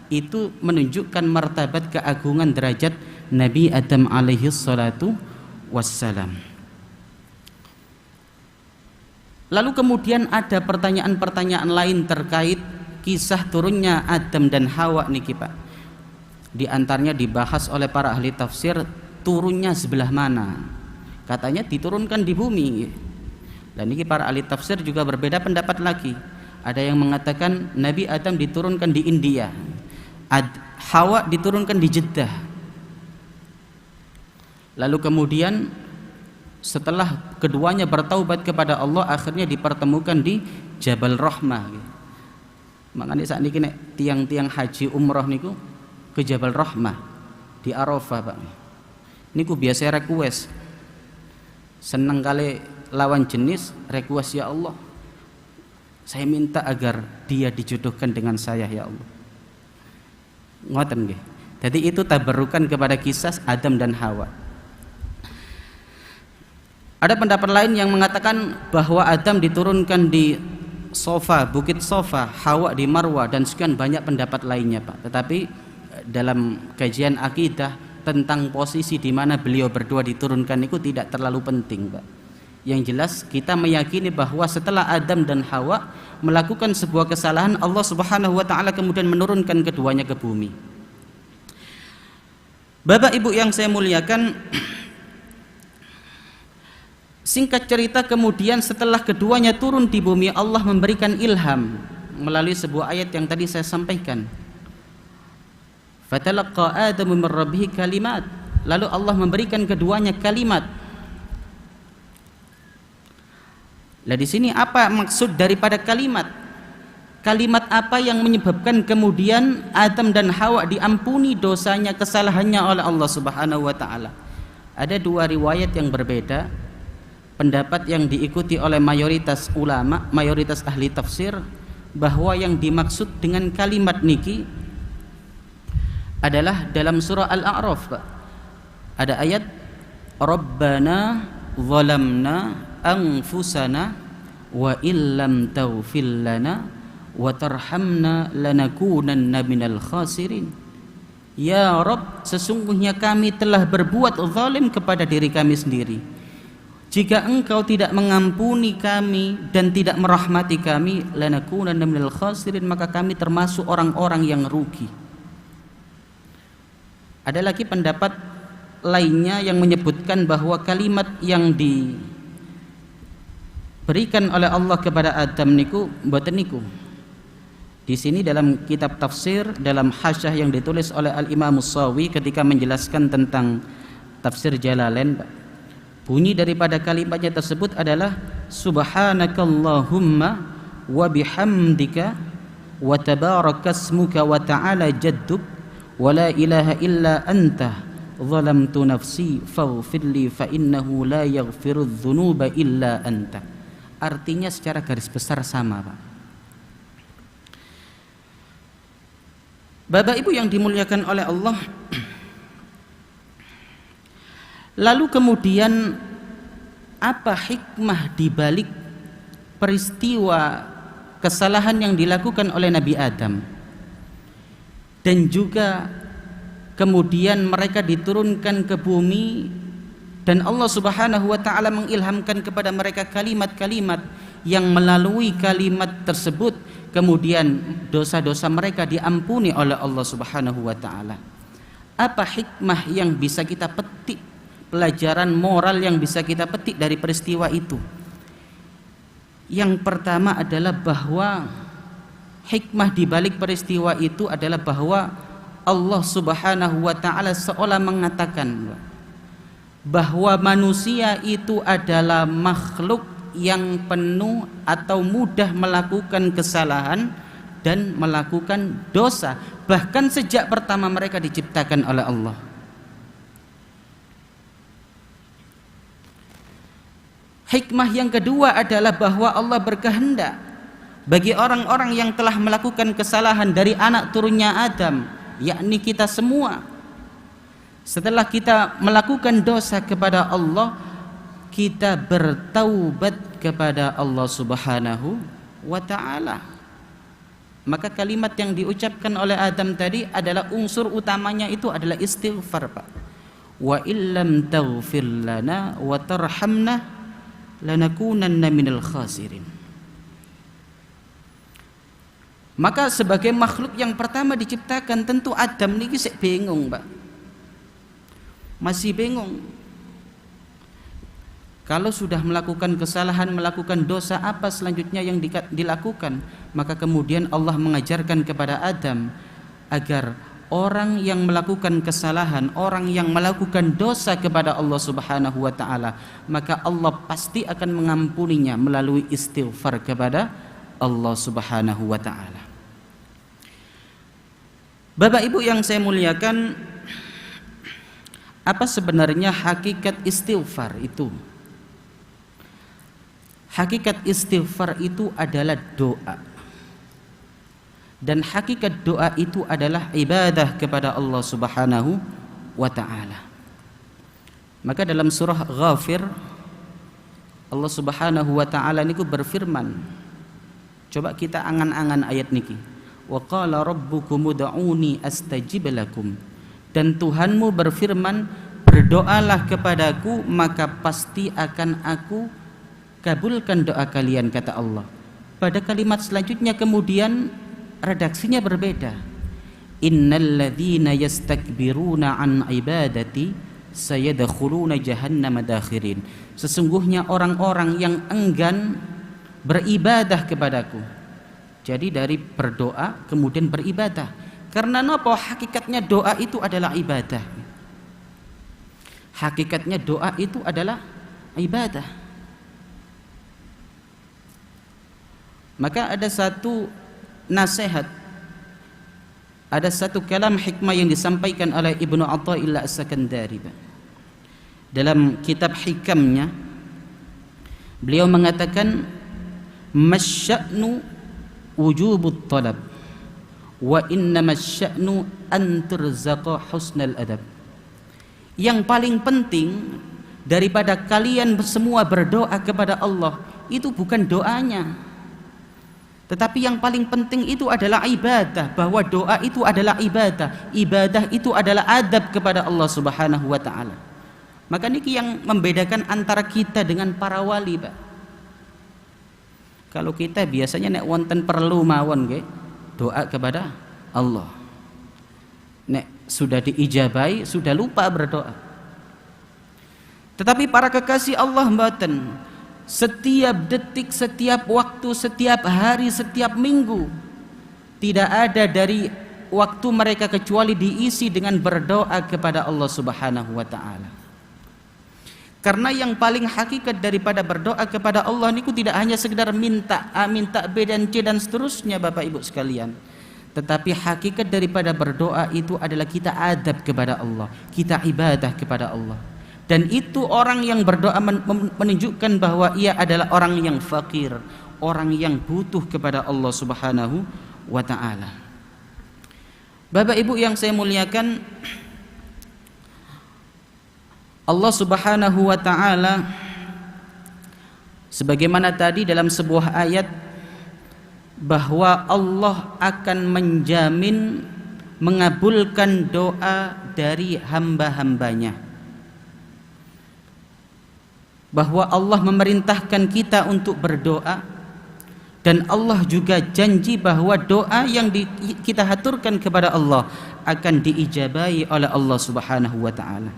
itu menunjukkan martabat keagungan derajat Nabi Adam alaihi salatu wassalam. Lalu kemudian ada pertanyaan-pertanyaan lain terkait kisah turunnya Adam dan Hawa niki Pak. Di antaranya dibahas oleh para ahli tafsir, turunnya sebelah mana. Katanya diturunkan di bumi. Dan niki para ahli tafsir juga berbeda pendapat lagi. Ada yang mengatakan Nabi Adam diturunkan di India, Hawa diturunkan di Jeddah. Lalu kemudian setelah keduanya bertaubat kepada Allah, akhirnya dipertemukan di Jabal Rahmah. Makanya saat ini tiang-tiang haji umroh niku ke Jabal Rahmah di Arafah Pak. Niku biasa request, seneng kali lawan jenis request, ya Allah saya minta agar dia dijodohkan dengan saya ya Allah. Ngoten nggih. Jadi itu tabarukan kepada kisah Adam dan Hawa. Ada pendapat lain yang mengatakan bahwa Adam diturunkan di Sofa, Bukit Sofa, Hawa di Marwah, dan sekian banyak pendapat lainnya Pak. Tetapi dalam kajian akidah tentang posisi di mana beliau berdua diturunkan itu tidak terlalu penting Pak. Yang jelas kita meyakini bahwa setelah Adam dan Hawa melakukan sebuah kesalahan, Allah Subhanahu wa taala kemudian menurunkan keduanya ke bumi. Bapak Ibu yang saya muliakan, singkat cerita kemudian setelah keduanya turun di bumi, Allah memberikan ilham melalui sebuah ayat yang tadi saya sampaikan. Fatalaqa Adamu min rabbih kalimat. Lalu Allah memberikan keduanya kalimat. Nah di sini apa maksud daripada kalimat? Kalimat apa yang menyebabkan kemudian Adam dan Hawa diampuni dosanya, kesalahannya oleh Allah Subhanahu wa taala? Ada dua riwayat yang berbeda. Pendapat yang diikuti oleh mayoritas ulama, mayoritas ahli tafsir, bahwa yang dimaksud dengan kalimat niki adalah dalam surah Al-A'raf Pak. Ada ayat Rabbana zalamna anfusana wa illam taghfir lana wa tarhamna lanakunanna minal khasirin. Ya Rabb, sesungguhnya kami telah berbuat zalim kepada diri kami sendiri. Jika engkau tidak mengampuni kami dan tidak merahmati kami, lanakunanna minal khasirin, maka kami termasuk orang-orang yang rugi. Ada lagi pendapat lainnya yang menyebutkan bahwa kalimat yang diberikan oleh Allah kepada Adam niku mboten niku. Di sini dalam kitab tafsir, dalam hasyah yang ditulis oleh Al-Imam As-Sawi ketika menjelaskan tentang tafsir Jalalain, bunyi daripada kalimatnya tersebut adalah subhanakallahumma wa bihamdika wa tabarakasmuka wa ta'ala jadduk wa la ilaha illa anta zalamtu nafsi faghfirli fa innahu la yaghfirudz dzunuba illa anta. Artinya secara garis besar sama Pak. Bapak Ibu yang dimuliakan oleh Allah, lalu kemudian apa hikmah dibalik peristiwa kesalahan yang dilakukan oleh Nabi Adam, dan juga kemudian mereka diturunkan ke bumi dan Allah Subhanahu wa taala mengilhamkan kepada mereka kalimat-kalimat yang melalui kalimat tersebut kemudian dosa-dosa mereka diampuni oleh Allah Subhanahu wa taala. Apa hikmah yang bisa kita petik, pelajaran moral yang bisa kita petik dari peristiwa itu? Yang pertama adalah bahwa hikmah di balik peristiwa itu adalah bahwa Allah Subhanahu wa taala seolah mengatakan bahwa manusia itu adalah makhluk yang penuh atau mudah melakukan kesalahan dan melakukan dosa, bahkan sejak pertama mereka diciptakan oleh Allah. Hikmah yang kedua adalah bahwa Allah berkehendak bagi orang-orang yang telah melakukan kesalahan dari anak turunnya Adam, yakni kita semua, setelah kita melakukan dosa kepada Allah, kita bertaubat kepada Allah Subhanahu wa ta'ala. Maka kalimat yang diucapkan oleh Adam tadi adalah unsur utamanya itu adalah istighfar, Pak. Wa illam taghfir lana wa tarhamna lanakunanna minal khasirin. Maka sebagai makhluk yang pertama diciptakan, tentu Adam niki sik bingung, Pak. Masih bingung. Kalau sudah melakukan kesalahan, melakukan dosa, apa selanjutnya yang dilakukan? Maka kemudian Allah mengajarkan kepada Adam agar orang yang melakukan kesalahan, orang yang melakukan dosa kepada Allah Subhanahu wa taala, maka Allah pasti akan mengampuninya melalui istighfar kepada Allah Subhanahu wa taala. Bapak Ibu yang saya muliakan, apa sebenarnya hakikat istighfar itu? Hakikat istighfar itu adalah doa. Dan hakikat doa itu adalah ibadah kepada Allah Subhanahu wa taala. Maka dalam surah Ghafir Allah Subhanahu wa taala niku berfirman. Coba kita angan-angan ayat niki. Wa qala rabbukum ud'uni astajib lakum. Dan Tuhanmu berfirman, berdoalah kepadaku maka pasti akan aku kabulkan doa kalian, kata Allah. Pada kalimat selanjutnya kemudian redaksinya berbeda. Innalladzina yastakbiruna an ibadati sayadkhuluna jahannama dakhirin. Sesungguhnya orang-orang yang enggan beribadah kepadaku. Jadi dari berdoa kemudian beribadah. Karena napa? Hakikatnya doa itu adalah ibadah. Hakikatnya doa itu adalah ibadah. Maka ada satu nasihat, ada satu kalam hikmah yang disampaikan oleh Ibnu Athaillah As-Sakandari. Dalam kitab hikamnya beliau mengatakan, masya'nu wujubut talab wa innamasya'nu an turzaqa husnal adab. Yang paling penting daripada kalian semua berdoa kepada Allah itu bukan doanya, tetapi yang paling penting itu adalah ibadah, bahwa doa itu adalah ibadah. Ibadah itu adalah adab kepada Allah Subhanahu wa taala. Maka niki yang membedakan antara kita dengan para wali, Pak. Kalau kita biasanya nek wonten perlu mawon nggih, doa kepada Allah. Nek sudah diijabahi, sudah lupa berdoa. Tetapi para kekasih Allah mboten. Setiap detik, setiap waktu, setiap hari, setiap minggu, tidak ada dari waktu mereka kecuali diisi dengan berdoa kepada Allah Subhanahu wa taala. Karena yang paling hakikat daripada berdoa kepada Allah niku tidak hanya sekedar minta A, minta B dan C dan seterusnya, Bapak Ibu sekalian. Tetapi hakikat daripada berdoa itu adalah kita adab kepada Allah, kita ibadah kepada Allah. Dan itu orang yang berdoa menunjukkan bahwa ia adalah orang yang fakir, orang yang butuh kepada Allah Subhanahu wa taala. Bapak Ibu yang saya muliakan, Allah Subhanahu wa taala sebagaimana tadi dalam sebuah ayat bahwa Allah akan menjamin mengabulkan doa dari hamba-hambanya. Bahwa Allah memerintahkan kita untuk berdoa, dan Allah juga janji bahwa doa yang kita haturkan kepada Allah akan diijabahi oleh Allah Subhanahu wa taala.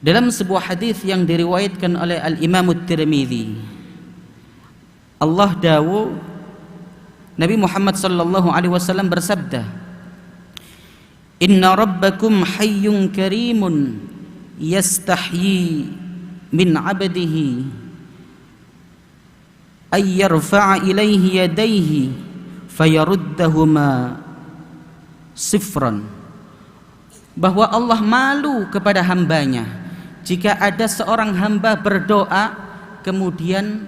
Dalam sebuah hadis yang diriwayatkan oleh Al-Imam At-Tirmidzi, Allah dawuh, Nabi Muhammad sallallahu alaihi wasallam bersabda, "Inna rabbakum hayyun karimun yastahyi min 'abdihi ay yarfa'a ilaihi yadayhi fayaruddahuma sifran." Bahwa Allah malu kepada hambanya jika ada seorang hamba berdoa kemudian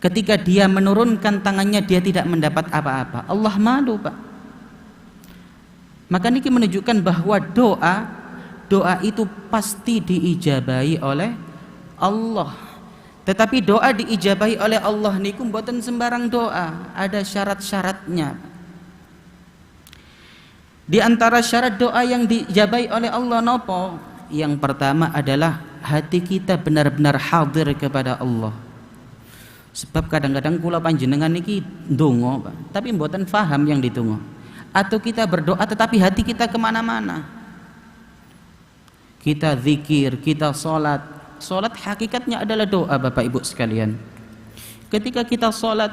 ketika dia menurunkan tangannya dia tidak mendapat apa-apa. Allah malu, Pak. Maka ini menunjukkan bahwa doa itu pasti diijabahi oleh Allah. Tetapi doa diijabahi oleh Allah niku mboten sembarang doa, ada syarat-syaratnya. Di antara syarat doa yang diijabahi oleh Allah nopo? Yang pertama adalah hati kita benar-benar hadir kepada Allah. Sebab kadang-kadang kula panjenengan niki ndonga, tapi mboten faham yang ditunggu. Atau kita berdoa tetapi hati kita kemana-mana. Kita zikir, kita sholat. Sholat hakikatnya adalah doa, Bapak Ibu sekalian. Ketika kita sholat,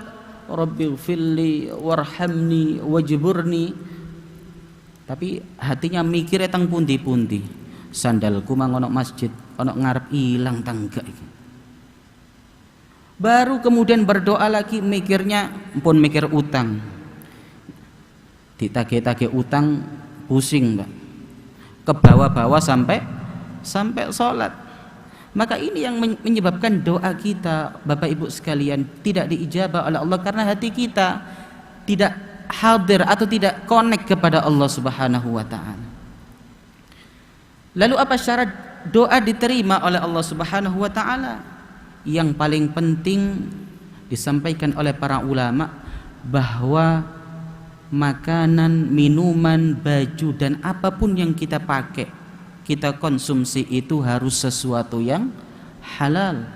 Rabbighfirli warhamni wajburni, tapi hatinya mikir tentang pundi-pundi. Sandalku mang ono masjid, ono ngarep ilang tangga iki. Baru kemudian berdoa lagi, mikirnya pun mikir utang. Ditagih-tagih utang pusing, Mbak. Ke bawah-bawah sampai sholat. Maka ini yang menyebabkan doa kita, Bapak Ibu sekalian, tidak diijabah oleh Allah karena hati kita tidak hadir atau tidak connect kepada Allah Subhanahu wa taala. Lalu apa syarat doa diterima oleh Allah Subhanahu wa taala? Yang paling penting disampaikan oleh para ulama bahwa makanan, minuman, baju dan apapun yang kita pakai, kita konsumsi itu harus sesuatu yang halal.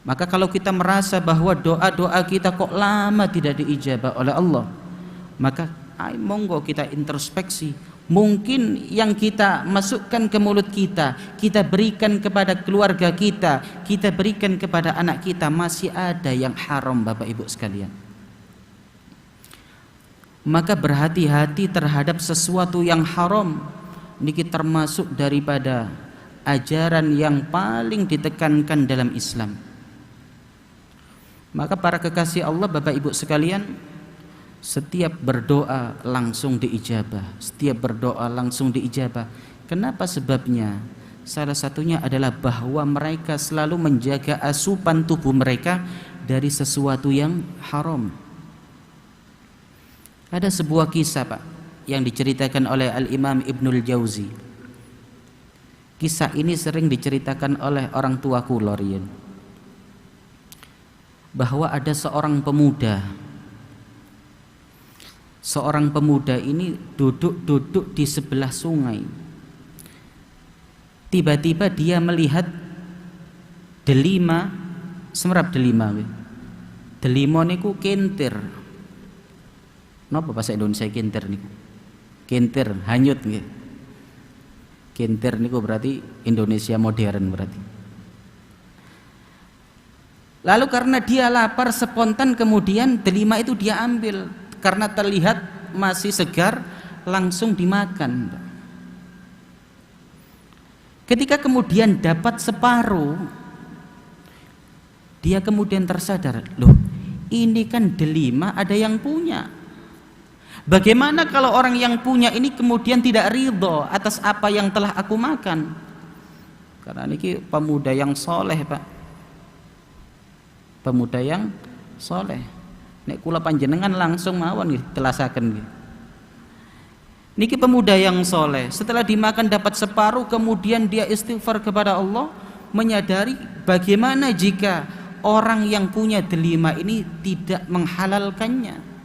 Maka kalau kita merasa bahwa doa-doa kita kok lama tidak diijabah oleh Allah, maka monggo kita introspeksi. Mungkin yang kita masukkan ke mulut kita berikan kepada keluarga kita berikan kepada anak kita, masih ada yang haram, Bapak Ibu sekalian. Maka berhati-hati terhadap sesuatu yang haram. Niki termasuk daripada ajaran yang paling ditekankan dalam Islam. Maka para kekasih Allah, Bapak Ibu sekalian, setiap berdoa langsung diijabah. Setiap berdoa langsung diijabah. Kenapa sebabnya? Salah satunya adalah bahwa mereka selalu menjaga asupan tubuh mereka dari sesuatu yang haram. Ada sebuah kisah, Pak, yang diceritakan oleh Al-Imam Ibnul Jauzi. Kisah ini sering diceritakan oleh orang tua kula riyen. Bahwa ada seorang pemuda. Seorang pemuda ini duduk-duduk di sebelah sungai. Tiba-tiba dia melihat delima, semerap delima. Delima niku kentir. Napa bahasa Indonesia kentir niku? Kentir, hanyut nggih. Kentir niku berarti Indonesia modern berarti. Lalu karena dia lapar spontan kemudian delima itu dia ambil karena terlihat masih segar, langsung dimakan. Ketika kemudian dapat separuh, dia kemudian tersadar, loh, ini kan delima ada yang punya. Bagaimana kalau orang yang punya ini kemudian tidak ridho atas apa yang telah aku makan? Karena ini pemuda yang soleh, Pak. Pemuda yang soleh. Nek kula panjenengan langsung mawon nggih telasaken nggih. Niki pemuda yang soleh, setelah dimakan dapat separuh, kemudian dia istighfar kepada Allah, menyadari bagaimana jika orang yang punya delima ini tidak menghalalkannya.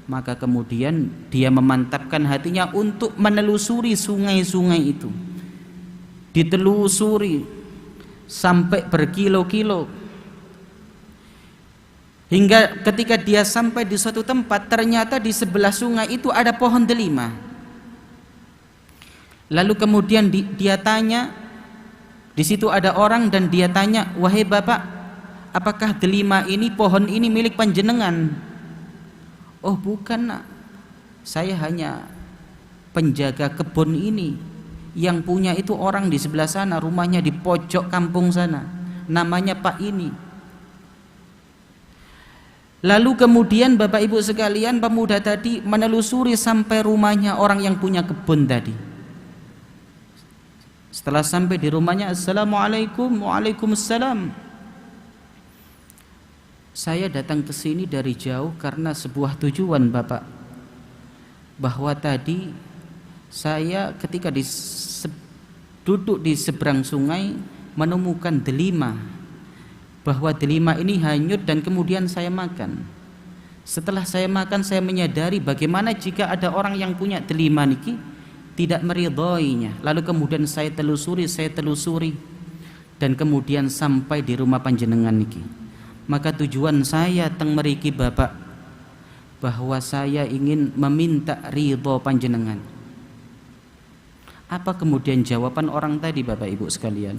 Maka kemudian dia memantapkan hatinya untuk menelusuri sungai-sungai itu. Ditelusuri sampai berkilo-kilo. Hingga ketika dia sampai di suatu tempat, ternyata di sebelah sungai itu ada pohon delima. Lalu kemudian dia tanya, di situ ada orang dan dia tanya, "Wahai Bapak, apakah delima ini, pohon ini milik panjenengan?" "Oh bukan, Nak. Saya hanya penjaga kebun ini. Yang punya itu orang di sebelah sana, rumahnya di pojok kampung sana. Namanya Pak ini." Lalu kemudian Bapak Ibu sekalian, pemuda tadi menelusuri sampai rumahnya orang yang punya kebun tadi. Setelah sampai di rumahnya, "Assalamualaikum." "Waalaikumsalam. Saya datang ke sini dari jauh karena sebuah tujuan, Bapak. Bahwa tadi saya ketika duduk di seberang sungai menemukan delima. bahwa delima ini hanyut dan kemudian saya makan. Setelah saya makan, saya menyadari bagaimana jika ada orang yang punya delima niki tidak meridhoinya. Lalu kemudian saya telusuri dan kemudian sampai di rumah panjenengan niki. Maka tujuan saya teng mriki Bapak, bahwa saya ingin meminta ridho panjenengan. Apa kemudian jawaban orang tadi Bapak Ibu sekalian?